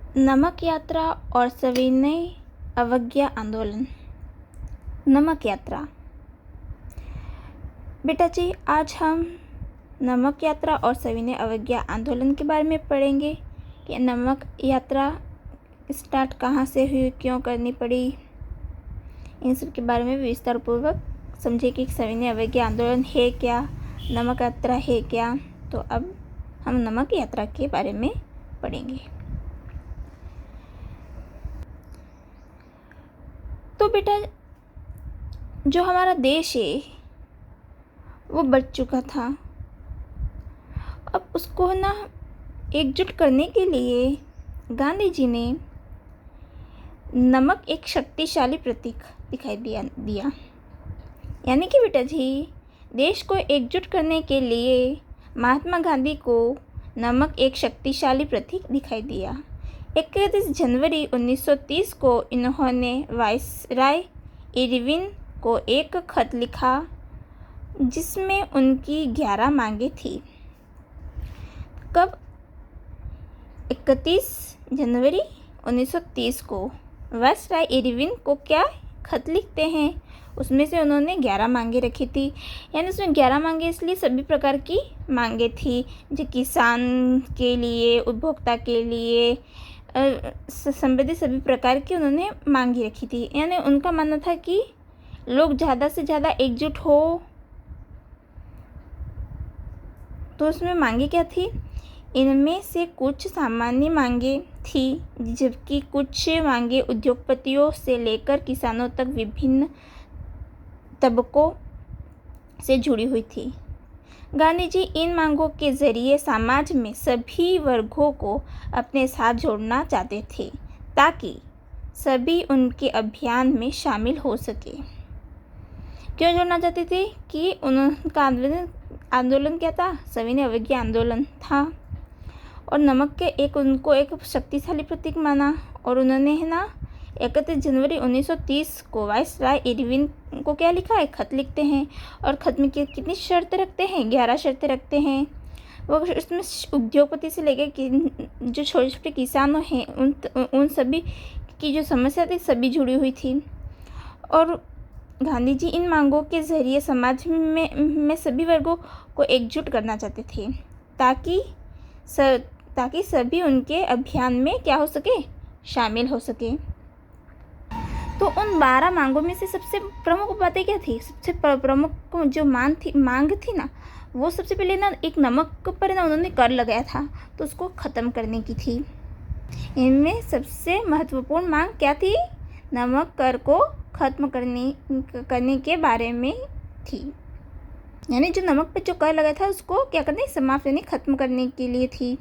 नमक यात्रा और सविनय अवज्ञा आंदोलन। नमक यात्रा। बेटा जी, आज हम नमक यात्रा और सविनय अवज्ञा आंदोलन के बारे में पढ़ेंगे कि नमक यात्रा स्टार्ट कहाँ से हुई, क्यों करनी पड़ी, इन सब के बारे में विस्तार पूर्वक समझे कि सविनय अवज्ञा आंदोलन है क्या, नमक यात्रा है क्या। तो अब हम नमक यात्रा के बारे में पढ़ेंगे। तो बेटा, जो हमारा देश है वो बढ़ चुका था। अब उसको ना एकजुट करने के लिए गांधी जी ने नमक एक शक्तिशाली प्रतीक दिखाई दिया। यानी कि बेटा जी, देश को एकजुट करने के लिए महात्मा गांधी को नमक एक शक्तिशाली प्रतीक दिखाई दिया। 31 जनवरी 1930 को इन्होंने वायसराय इरविन को एक खत लिखा जिसमें उनकी 11 मांगें थी। कब? 31 जनवरी 1930 को वायसराय इरविन को क्या खत लिखते हैं, उसमें से उन्होंने 11 मांगें रखी थी। यानी उसमें 11 मांगें इसलिए सभी प्रकार की मांगें थी, जो किसान के लिए, उपभोक्ता के लिए संबंधित सभी प्रकार की उन्होंने मांगी रखी थी। यानी उनका मानना था कि लोग ज़्यादा से ज़्यादा एकजुट हो। तो उसमें मांगे क्या थी? इनमें से कुछ सामान्य मांगे थी, जबकि कुछ मांगे उद्योगपतियों से लेकर किसानों तक विभिन्न तबकों से जुड़ी हुई थी। गांधी जी इन मांगों के जरिए समाज में सभी वर्गों को अपने साथ जोड़ना चाहते थे, ताकि सभी उनके अभियान में शामिल हो सके। क्यों जोड़ना चाहते थे? कि उनका आंदोलन क्या था? सविनय अवज्ञा आंदोलन था। और नमक के उनको एक शक्तिशाली प्रतीक माना। और उन्होंने 31 जनवरी 1930 को वायसराय इरविन को क्या लिखा है? खत लिखते हैं। और खत में कितनी शर्तें रखते हैं? 11 शर्तें रखते हैं। वो उसमें उद्योगपति से लेकर कि जो छोटे छोटे किसान हैं उन सभी की जो समस्या थी सभी जुड़ी हुई थी। और गांधी जी इन मांगों के जरिए समाज में सभी वर्गों को एकजुट करना चाहते थे, ताकि सभी उनके अभियान में क्या हो सके? शामिल हो सके। तो उन 12 मांगों में से सबसे प्रमुख बातें क्या थी? सबसे प्रमुख जो मांग थी ना, वो सबसे पहले एक नमक पर उन्होंने कर लगाया था, तो उसको ख़त्म करने की थी। इनमें सबसे महत्वपूर्ण मांग क्या थी? नमक कर को ख़त्म करने के बारे में थी। यानी जो नमक पर जो कर लगाया था उसको क्या करने? समाप्त यानी ख़त्म करने के लिए थी।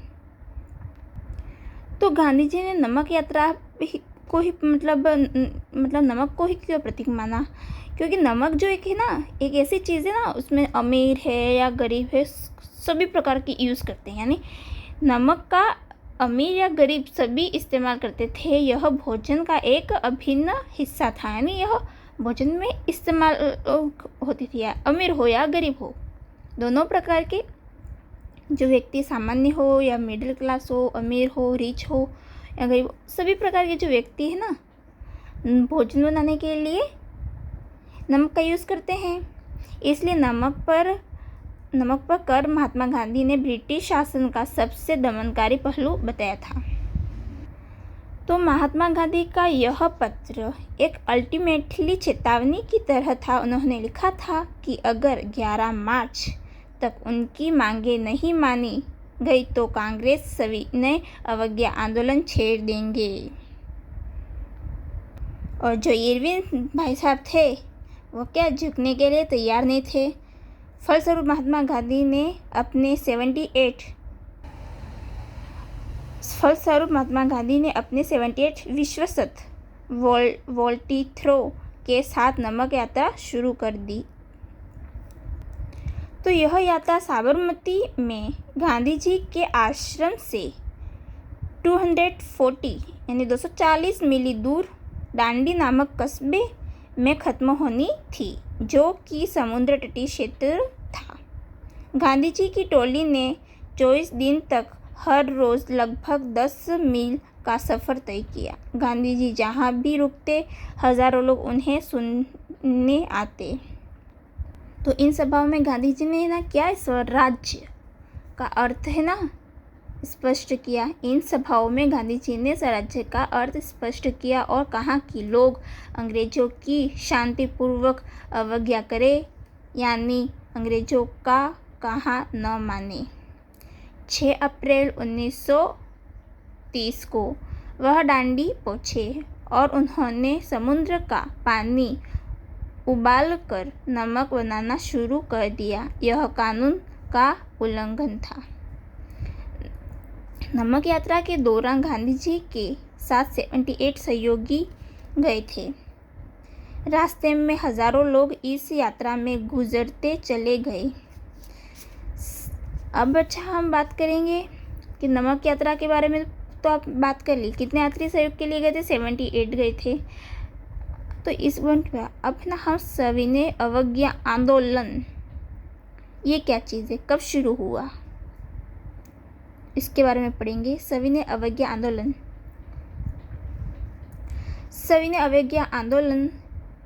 तो गांधी जी ने नमक यात्रा को ही मतलब नमक को ही क्यों प्रतीक माना? क्योंकि नमक जो एक है ना, एक ऐसी चीज़ है ना, उसमें अमीर है या गरीब है सभी प्रकार की यूज़ करते हैं। यानी नमक का अमीर या गरीब सभी इस्तेमाल करते थे। यह भोजन का एक अभिन्न हिस्सा था। यानी यह भोजन में इस्तेमाल होती थी, अमीर हो या गरीब हो, दोनों प्रकार के जो व्यक्ति सामान्य हो या मिडिल क्लास हो, अमीर हो, रिच हो या गरीब, सभी प्रकार के जो व्यक्ति है ना, भोजन बनाने के लिए नमक का यूज़ करते हैं। इसलिए नमक पर कर महात्मा गांधी ने ब्रिटिश शासन का सबसे दमनकारी पहलू बताया था। तो महात्मा गांधी का यह पत्र एक अल्टीमेटली चेतावनी की तरह था। उन्होंने लिखा था कि अगर 11 मार्च तक उनकी मांगें नहीं मानी गई तो कांग्रेस सविनय अवज्ञा आंदोलन छेड़ देंगे। और जो इरविन भाई साहब थे वो क्या झुकने के लिए तैयार नहीं थे। फलस्वरूप महात्मा गांधी ने अपने 78 विश्वस्त वोल्टीथ्रो के साथ नमक यात्रा शुरू कर दी। तो यह यात्रा साबरमती में गांधी जी के आश्रम से 240 मील दूर दांडी नामक कस्बे में ख़त्म होनी थी, जो कि समुद्र तटीय क्षेत्र था। गांधी जी की टोली ने 24 दिन तक हर रोज़ लगभग 10 मील का सफ़र तय किया। गांधी जी जहाँ भी रुकते हज़ारों लोग उन्हें सुनने आते। तो इन सभाओं में गांधी जी ने ना क्या स्वराज्य का अर्थ है ना स्पष्ट किया। इन सभाओं में गांधी जी ने स्वराज्य का अर्थ स्पष्ट किया और कहा कि लोग अंग्रेजों की शांतिपूर्वक अवज्ञा करें, यानी अंग्रेजों का कहा न माने। 6 अप्रैल 1930 को वह दांडी पहुँचे और उन्होंने समुद्र का पानी उबालकर नमक बनाना शुरू कर दिया। यह कानून का उल्लंघन था। नमक यात्रा के दौरान गांधी जी के साथ 78 सहयोगी गए थे। रास्ते में हजारों लोग इस यात्रा में गुजरते चले गए। अब अच्छा हम बात करेंगे कि नमक यात्रा के बारे में। तो आप बात कर ली कितने यात्री सहयोग के लिए गए थे, 78 गए थे। तो इस पॉइंट पे अब ना हम सविनय अवज्ञा आंदोलन ये क्या चीज़ है, कब शुरू हुआ, इसके बारे में पढ़ेंगे। सविनय अवज्ञा आंदोलन। सविनय अवज्ञा आंदोलन,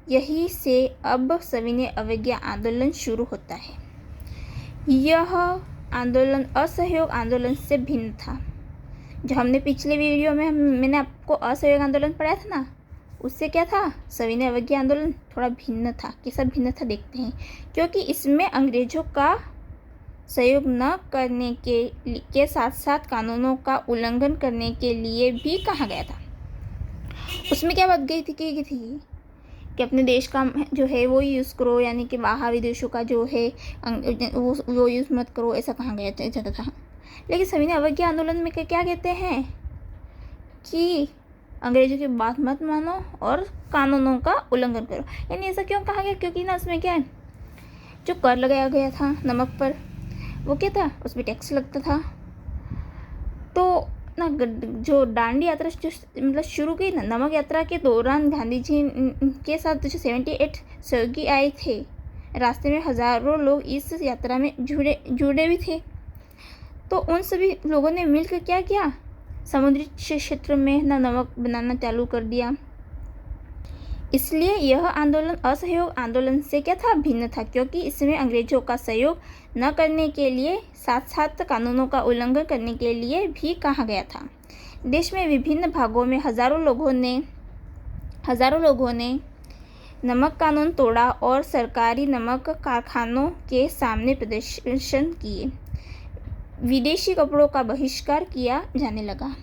यही से अब सविनय अवज्ञा आंदोलन शुरू होता है। यह आंदोलन असहयोग आंदोलन से भिन्न था। जो हमने पिछले वीडियो में मैंने आपको असहयोग आंदोलन पढ़ाया था ना, उससे क्या था, सविनय अवज्ञा आंदोलन थोड़ा भिन्न था। कैसा भिन्न था देखते हैं। क्योंकि इसमें अंग्रेजों का सहयोग न करने के साथ साथ कानूनों का उल्लंघन करने के लिए भी कहा गया था। उसमें क्या बात गई थी कि अपने देश का जो है वो यूज़ करो, यानी कि बाहर विदेशों का जो है वो यूज़ मत करो, ऐसा कहा गया जाता था। लेकिन सविनय अवज्ञा आंदोलन में क्या कहते हैं कि अंग्रेजों की बात मत मानो और कानूनों का उल्लंघन करो। यानी ऐसा क्यों कहा गया, क्योंकि ना उसमें क्या है, जो कर लगाया गया था नमक पर, वो क्या था, उसमें टैक्स लगता था। तो ना जो दांडी यात्रा जो मतलब शुरू की ना, नमक यात्रा के दौरान गांधी जी के साथ जो 78 सहयोगी आए थे। रास्ते में हजारों लोग इस यात्रा में जुड़े भी थे। तो उन सभी लोगों ने मिलकर क्या किया, समुद्री क्षेत्र में ना नमक बनाना चालू कर दिया। इसलिए यह आंदोलन असहयोग आंदोलन से क्या था, भिन्न था। क्योंकि इसमें अंग्रेजों का सहयोग न करने के लिए साथ साथ कानूनों का उल्लंघन करने के लिए भी कहा गया था। देश में विभिन्न भागों में हजारों लोगों ने नमक कानून तोड़ा और सरकारी नमक कारखानों के सामने प्रदर्शन किए। विदेशी कपड़ों का बहिष्कार किया जाने लगा।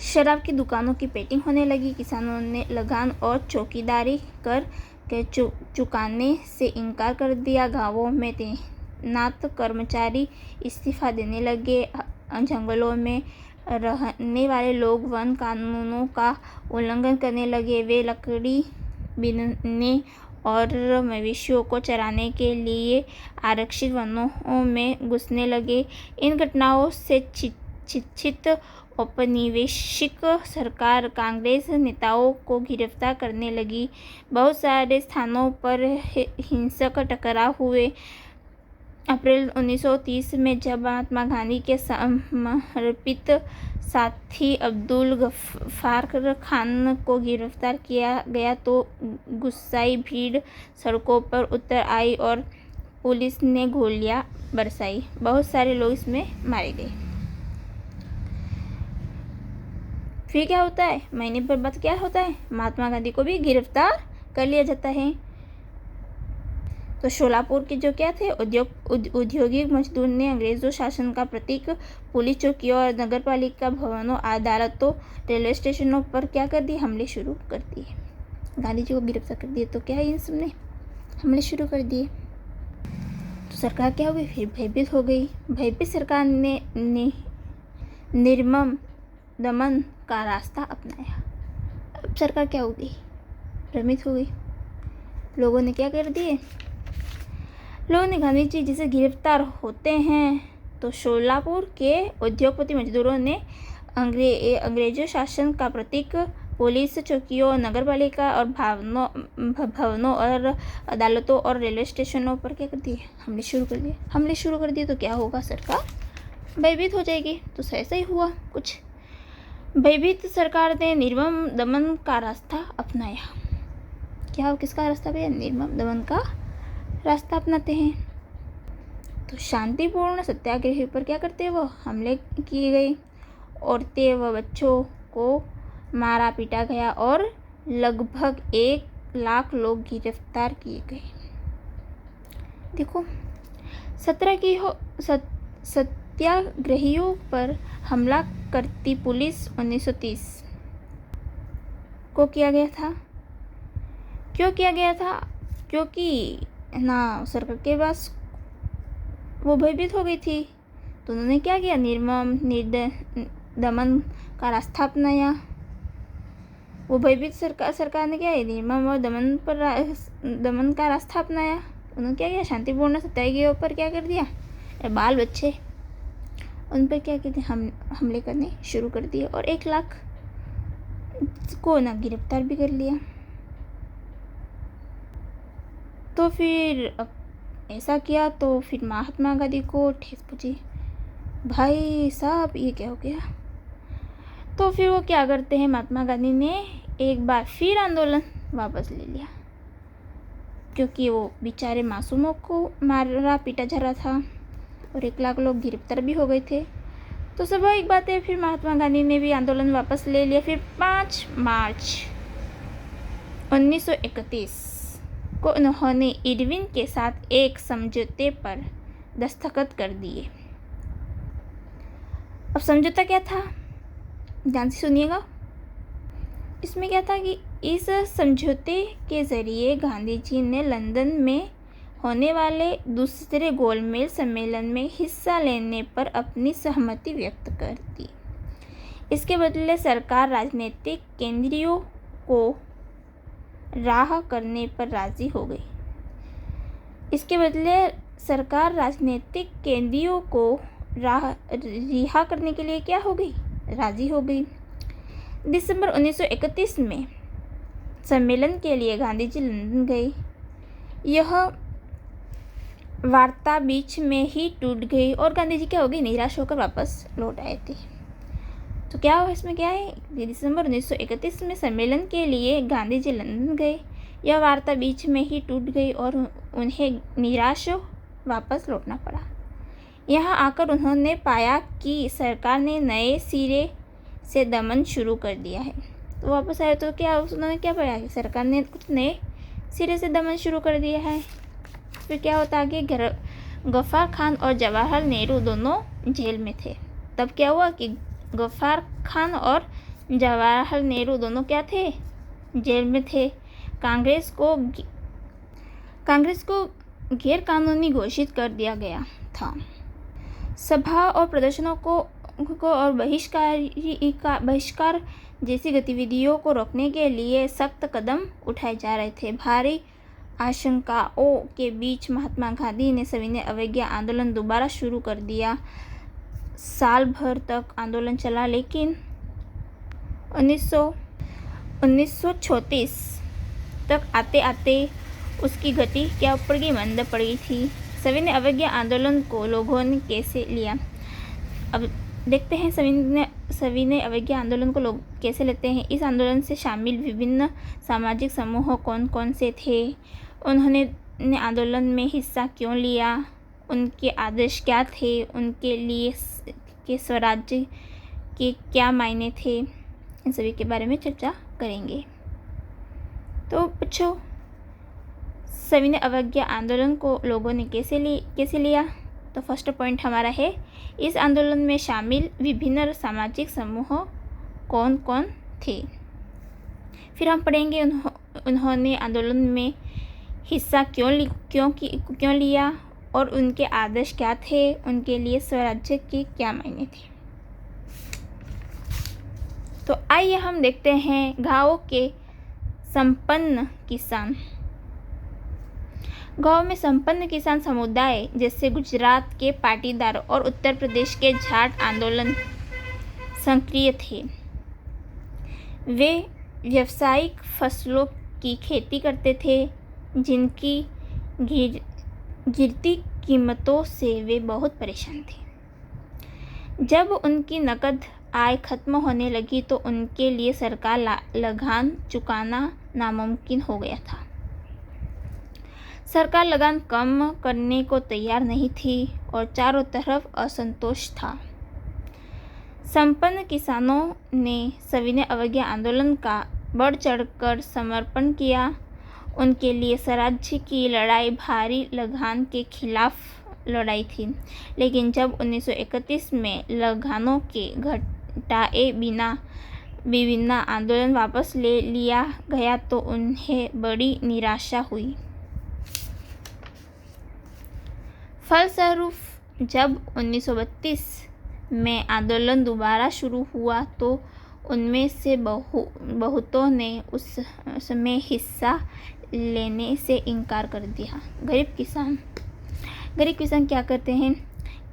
शराब की दुकानों की पेटिंग होने लगी। किसानों ने लगान और चौकीदारी कर के चुकाने से इनकार कर दिया। गांवों में तैनात कर्मचारी इस्तीफा देने लगे। जंगलों में रहने वाले लोग वन कानूनों का उल्लंघन करने लगे। वे लकड़ी बीनने और मवेशियों को चराने के लिए आरक्षित वनों में घुसने लगे। इन घटनाओं से चिंतित औपनिवेशिक सरकार कांग्रेस नेताओं को गिरफ्तार करने लगी। बहुत सारे स्थानों पर हिंसक टकराव हुए। अप्रैल 1930 में जब महात्मा गांधी के समर्पित साथी अब्दुल गफ्फार खान को गिरफ्तार किया गया तो गुस्साई भीड़ सड़कों पर उतर आई और पुलिस ने गोलियां बरसाई। बहुत सारे लोग इसमें मारे गए। फिर क्या होता है, महीने भर बाद क्या होता है, महात्मा गांधी को भी गिरफ्तार कर लिया जाता है। तो शोलापुर के जो क्या थे औद्योगिक मजदूर ने अंग्रेजों शासन का प्रतीक पुलिस चौकियों और नगरपालिका भवनों, अदालतों, रेलवे स्टेशनों पर क्या कर दिए, हमले शुरू कर दिए। गांधी जी को गिरफ्तार कर दिए तो क्या इन सबने हमले शुरू कर दिए। तो सरकार क्या हो गई, फिर भयभीत हो गई। भयभीत सरकार ने निर्मम दमन का रास्ता अपनाया। अब सरकार क्या हो गई, भ्रमित हो गई। लोगों ने क्या कर दिए, लोगों ने गांधी जी जिसे गिरफ्तार होते हैं तो शोलापुर के उद्योगपति मजदूरों ने अंग्रेजों शासन का प्रतीक पुलिस चौकियों, नगरपालिका और भवनों और अदालतों और रेलवे स्टेशनों पर क्या कर दिए, हमले शुरू कर दिए। हमले शुरू कर दिए तो क्या होगा, सरकार भयभीत हो जाएगी। तो ऐसा ही हुआ कुछ। भयभीत सरकार ने निर्मम दमन का रास्ता अपनाया। क्या किसका रास्ता भैया? निर्मम दमन का रास्ता अपनाते हैं। तो शांतिपूर्ण सत्याग्रह पर क्या करते हैं? वो हमले किए गए। औरतें व बच्चों को मारा पीटा गया और लगभग 1 लाख लोग गिरफ्तार किए गए। देखो, सत्याग्रहियों पर हमला करती पुलिस 1930 को किया गया था। क्यों किया गया था? क्योंकि ना सरकार के पास वो भयभीत हो गई थी। तो उन्होंने क्या किया? निर्मम दमन का रास्ता अपनाया। वो भयभीत सरकार ने क्या है? निर्मम और दमन का रास्ता अपनाया। उन्होंने क्या किया? शांतिपूर्ण सत्याग्रहियों पर क्या कर दिया? बाल बच्चे उन पर क्या कहते हैं? हमले करने शुरू कर दिए और 1 लाख को ना गिरफ्तार भी कर लिया। तो फिर ऐसा किया तो फिर महात्मा गांधी को ठेस पहुंची। भाई साहब, ये क्या हो गया? तो फिर वो क्या करते हैं? महात्मा गांधी ने एक बार फिर आंदोलन वापस ले लिया, क्योंकि वो बेचारे मासूमों को मारा पीटा जा रहा था और 1 लाख लोग गिरफ्तार भी हो गए थे। तो स्वाभाविक बात है, फिर महात्मा गांधी ने भी आंदोलन वापस ले लिया। फिर 5 मार्च 1931 को उन्होंने इरविन के साथ एक समझौते पर दस्तखत कर दिए। अब समझौता क्या था? ध्यान से सुनिएगा। इसमें क्या था कि इस समझौते के जरिए गांधी जी ने लंदन में होने वाले दूसरे गोलमेज सम्मेलन में हिस्सा लेने पर अपनी सहमति व्यक्त कर दी। इसके बदले सरकार राजनीतिक केंद्रों को रिहा करने पर राजी हो गई। रिहा करने के लिए क्या हो गई? राजी हो गई। दिसंबर 1931 में सम्मेलन के लिए गांधी जी लंदन गए। यह वार्ता बीच में ही टूट गई और गांधी जी क्या हो गए? निराश होकर वापस लौट आए थे। तो क्या हुआ? इसमें क्या है? दिसंबर 1931 में सम्मेलन के लिए गांधी जी लंदन गए। यह वार्ता बीच में ही टूट गई और उन्हें निराश वापस लौटना पड़ा। यहाँ आकर उन्होंने पाया कि सरकार ने नए सिरे से दमन शुरू कर दिया है। तो वापस आए तो क्या उन्होंने क्या पाया? सरकार ने कुछ नए सिरे से दमन शुरू कर दिया है। फिर क्या होता आगे? गफ्फार खान और जवाहरलाल नेहरू दोनों जेल में थे। तब क्या हुआ कि गफ्फार खान और जवाहरलाल नेहरू दोनों क्या थे? जेल में थे। कांग्रेस को गैर कानूनी घोषित कर दिया गया था। सभा और प्रदर्शनों को और बहिष्कार जैसी गतिविधियों को रोकने के लिए सख्त कदम उठाए जा रहे थे। भारी आशंकाओं के बीच महात्मा गांधी ने सविनय अवज्ञा आंदोलन दोबारा शुरू कर दिया। साल भर तक आंदोलन चला, लेकिन 1936 तक आते आते उसकी गति क्या पड़ गई? मंद पड़ गई थी। सविनय अवज्ञा आंदोलन को लोगों ने कैसे लिया? अब देखते हैं सविनय अवज्ञा आंदोलन को लोग कैसे लेते हैं। इस आंदोलन से शामिल विभिन्न सामाजिक समूह कौन कौन से थे? उन्होंने आंदोलन में हिस्सा क्यों लिया? उनके आदर्श क्या थे? उनके लिए के स्वराज्य के क्या मायने थे? इन सभी के बारे में चर्चा करेंगे। तो बच्चों, सविनय अवज्ञा आंदोलन को लोगों ने कैसे लिया? तो फर्स्ट पॉइंट हमारा है, इस आंदोलन में शामिल विभिन्न सामाजिक समूह कौन कौन थे। फिर हम पढ़ेंगे उन्होंने आंदोलन में हिस्सा क्यों लिया और उनके आदर्श क्या थे? उनके लिए स्वराज्य के क्या मायने थे? तो आइए हम देखते हैं गाँव के संपन्न किसान। गाँव में संपन्न किसान समुदाय जैसे गुजरात के पाटीदार और उत्तर प्रदेश के जाट आंदोलन सक्रिय थे। वे व्यावसायिक फसलों की खेती करते थे, जिनकी गिरती कीमतों से वे बहुत परेशान थे। जब उनकी नकद आय खत्म होने लगी तो उनके लिए सरकार लगान चुकाना नामुमकिन हो गया था। सरकार लगान कम करने को तैयार नहीं थी और चारों तरफ असंतोष था। संपन्न किसानों ने सविनय अवज्ञा आंदोलन का बढ़ चढ़कर समर्थन किया। उनके लिए स्वराज्य की लड़ाई भारी लगान के खिलाफ लड़ाई थी, लेकिन जब 1931 में लगानों के घटाए बिना विभिन्न आंदोलन वापस ले लिया गया तो उन्हें बड़ी निराशा हुई। फलस्वरूप जब 1932 में आंदोलन दोबारा शुरू हुआ तो उनमें से बहुतों ने उस समय हिस्सा लेने से इनकार कर दिया। गरीब किसान क्या करते हैं?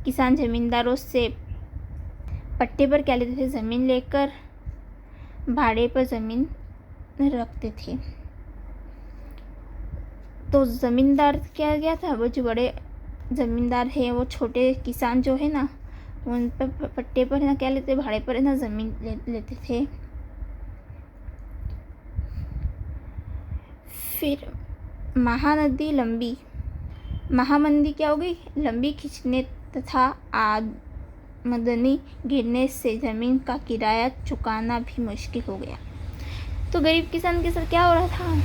किसान जमींदारों से पट्टे पर क्या लेते थे? ज़मीन लेकर भाड़े पर ज़मीन रखते थे। तो ज़मींदार क्या गया था? वो जो बड़े ज़मींदार है वो छोटे किसान जो है ना, उन पर पट्टे पर है ना क्या लेते? भाड़े पर है ना ज़मीन लेते थे। फिर महामंदी क्या हो गई? लंबी खींचने तथा आमदनी गिरने से ज़मीन का किराया चुकाना भी मुश्किल हो गया। तो गरीब किसान के साथ क्या हो रहा था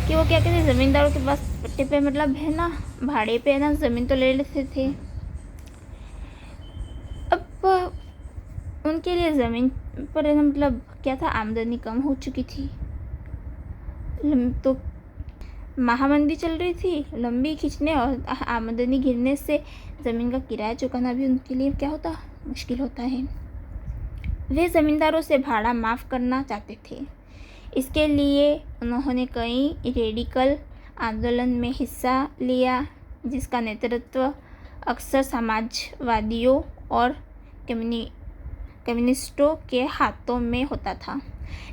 कि वो क्या कहते, ज़मींदारों के पास पट्टे पे मतलब है ना भाड़े पे है ना ज़मीन तो ले लेते थे। अब उनके लिए ज़मीन पर मतलब क्या था, आमदनी कम हो चुकी थी। तो महामंदी चल रही थी, लंबी खींचने और आमदनी गिरने से ज़मीन का किराया चुकाना भी उनके लिए क्या होता, मुश्किल होता है। वे ज़मींदारों से भाड़ा माफ़ करना चाहते थे। इसके लिए उन्होंने कई रेडिकल आंदोलन में हिस्सा लिया, जिसका नेतृत्व अक्सर समाजवादियों और कम्युनिस्टों के हाथों में होता था।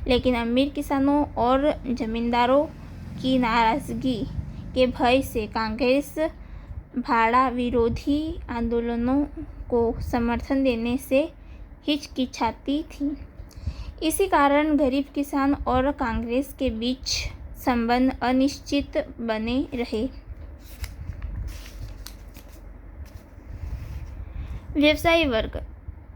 लेकिन अमीर किसानों और जमींदारों की नाराज़गी के भय से कांग्रेस भाड़ा विरोधी आंदोलनों को समर्थन देने से हिचकिचाती थी। इसी कारण गरीब किसान और कांग्रेस के बीच संबंध अनिश्चित बने रहे। व्यवसायी वर्ग।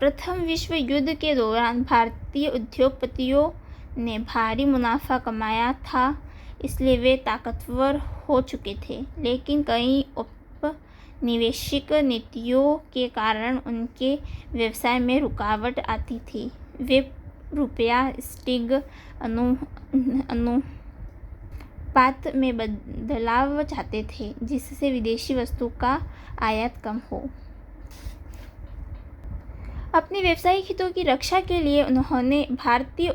प्रथम विश्व युद्ध के दौरान भारतीय उद्योगपतियों ने भारी मुनाफा कमाया था, इसलिए वे ताकतवर हो चुके थे। लेकिन कई औपनिवेशिक नीतियों के कारण उनके व्यवसाय में रुकावट आती थी। वे रुपया स्टीग अनुपात में बदलाव चाहते थे, जिससे विदेशी वस्तु का आयात कम हो। अपने व्यावसायिक हितों की रक्षा के लिए उन्होंने भारतीय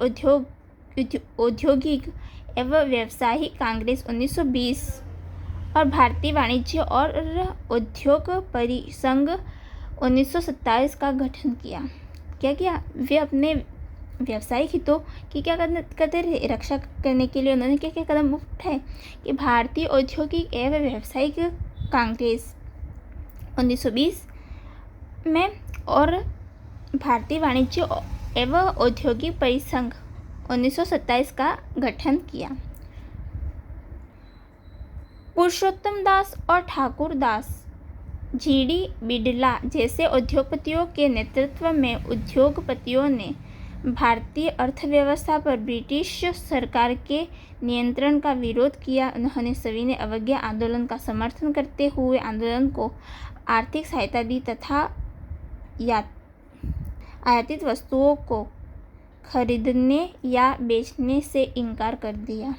औद्योगिक एवं व्यावसायिक कांग्रेस 1920 और भारतीय वाणिज्य और उद्योग परिसंघ 1927 का गठन किया। क्या किया? वे अपने व्यावसायिक हितों की क्या करते रहे, रक्षा करने के लिए उन्होंने क्या क्या कदम उठाए कि भारतीय औद्योगिक एवं व्यावसायिक कांग्रेस 1920 में और भारतीय वाणिज्य एवं औद्योगिक परिसंघ 1927 का गठन किया। पुरुषोत्तम दास और ठाकुर दास जीडी बिड़ला जैसे उद्योगपतियों के नेतृत्व में उद्योगपतियों ने भारतीय अर्थव्यवस्था पर ब्रिटिश सरकार के नियंत्रण का विरोध किया। उन्होंने सविनय अवज्ञा आंदोलन का समर्थन करते हुए आंदोलन को आर्थिक सहायता दी तथा आयातित वस्तुओं को खरीदने या बेचने से इनकार कर दिया।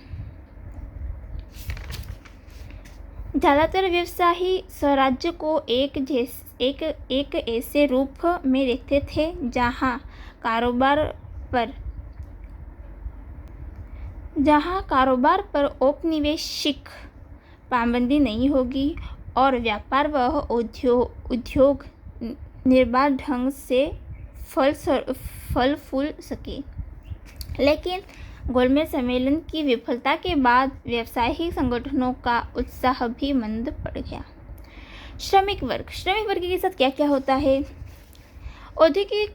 ज़्यादातर व्यवसायी स्वराज्य को एक ऐसे रूप में देखते थे जहां कारोबार पर औपनिवेशिक पाबंदी नहीं होगी और व्यापार व उद्योग निर्बाध ढंग से फल फूल सके। लेकिन गोलमेज सम्मेलन की विफलता के बाद व्यावसायिक संगठनों का उत्साह भी मंद पड़ गया। श्रमिक वर्ग के साथ क्या क्या होता है? औद्योगिक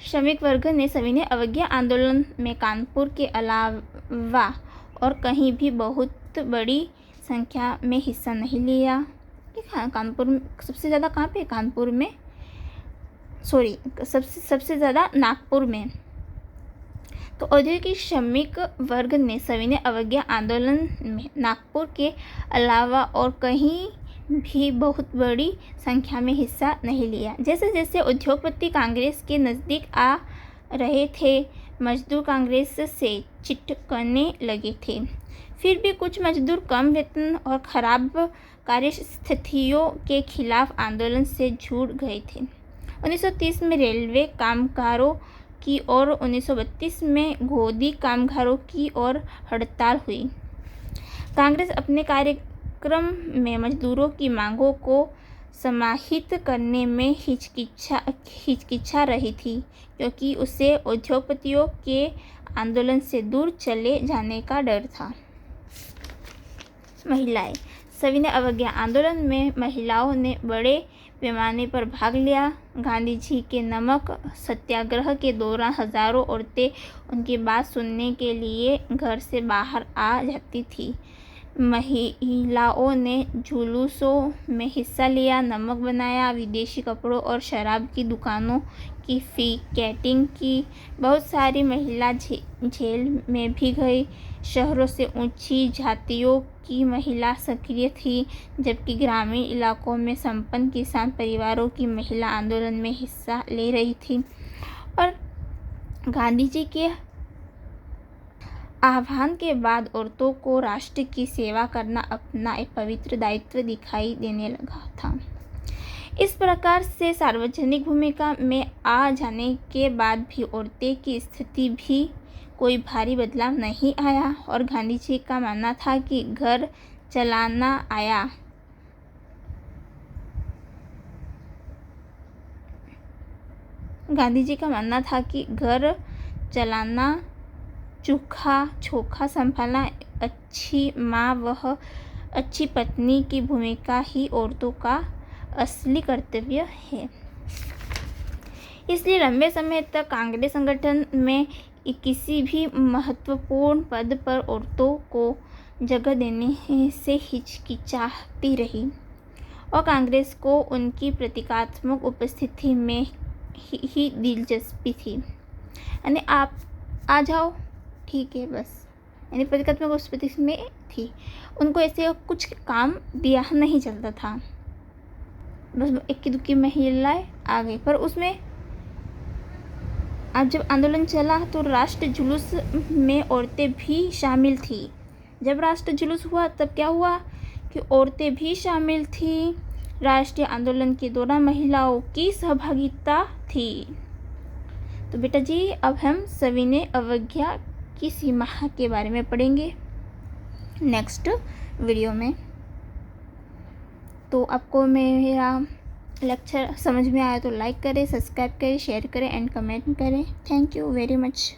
श्रमिक वर्ग ने सविनय अवज्ञा आंदोलन में कानपुर के अलावा और कहीं भी बहुत बड़ी संख्या में हिस्सा नहीं लिया। कानपुर में सबसे ज़्यादा कहाँ पे? कानपुर में, सॉरी, सबसे ज़्यादा नागपुर में। तो औद्योगिक श्रमिक वर्ग ने सविनय अवज्ञा आंदोलन में नागपुर के अलावा और कहीं भी बहुत बड़ी संख्या में हिस्सा नहीं लिया। जैसे जैसे उद्योगपति कांग्रेस के नज़दीक आ रहे थे, मजदूर कांग्रेस से चिपकने लगे थे। फिर भी कुछ मजदूर कम वेतन और खराब कार्यस्थितियों के खिलाफ आंदोलन से जुड़ गए थे। 1930 में रेलवे कामगारों की और 1932 में गोदी कामगारों की ओर हड़ताल हुई। कांग्रेस अपने कार्यक्रम में मजदूरों की मांगों को समाहित करने में हिचकिचा रही थी, क्योंकि उसे उद्योगपतियों के आंदोलन से दूर चले जाने का डर था। महिलाएं। सविनय अवज्ञा आंदोलन में महिलाओं ने बड़े पैमाने पर भाग लिया। गांधी जी के नमक सत्याग्रह के दौरान हजारों औरतें उनकी बात सुनने के लिए घर से बाहर आ जाती थी। महिलाओं ने जुलूसों में हिस्सा लिया, नमक बनाया, विदेशी कपड़ों और शराब की दुकानों की पिकेटिंग की। बहुत सारी महिला जेल में भी गई। शहरों से ऊंची जातियों की महिला सक्रिय थी, जबकि ग्रामीण इलाकों में संपन्न किसान परिवारों की महिला आंदोलन में हिस्सा ले रही थी और गांधी जी के आह्वान के बाद औरतों को राष्ट्र की सेवा करना अपना एक पवित्र दायित्व दिखाई देने लगा था। इस प्रकार से सार्वजनिक भूमिका में आ जाने के बाद भी औरतें की स्थिति भी कोई भारी बदलाव नहीं आया और गांधी जी का मानना था कि घर चलाना चोखा संभालना, अच्छी माँ व अच्छी पत्नी की भूमिका ही औरतों का असली कर्तव्य है। इसलिए लंबे समय तक कांग्रेस संगठन में किसी भी महत्वपूर्ण पद पर औरतों को जगह देने से हिचकिचाती रही और कांग्रेस को उनकी प्रतीकात्मक उपस्थिति में ही दिलचस्पी थी। यानी आप आ जाओ, ठीक है, बस, यानी प्रतीकात्मक उपस्थिति में थी। उनको ऐसे कुछ काम दिया नहीं चलता था, बस इक्की दुक्की महिलाएं आ गई। पर उसमें आज जब आंदोलन चला तो राष्ट्र जुलूस में औरतें भी शामिल थी। जब राष्ट्र जुलूस हुआ तब क्या हुआ कि औरतें भी शामिल थी। राष्ट्रीय आंदोलन के दौरान महिलाओं की सहभागिता थी। तो बेटा जी, अब हम सविनय अवज्ञा की सीमा के बारे में पढ़ेंगे नेक्स्ट वीडियो में। तो आपको मेरा लेक्चर समझ में आया तो लाइक करें, सब्सक्राइब करें, शेयर करें एंड कमेंट करें। Thank you very much.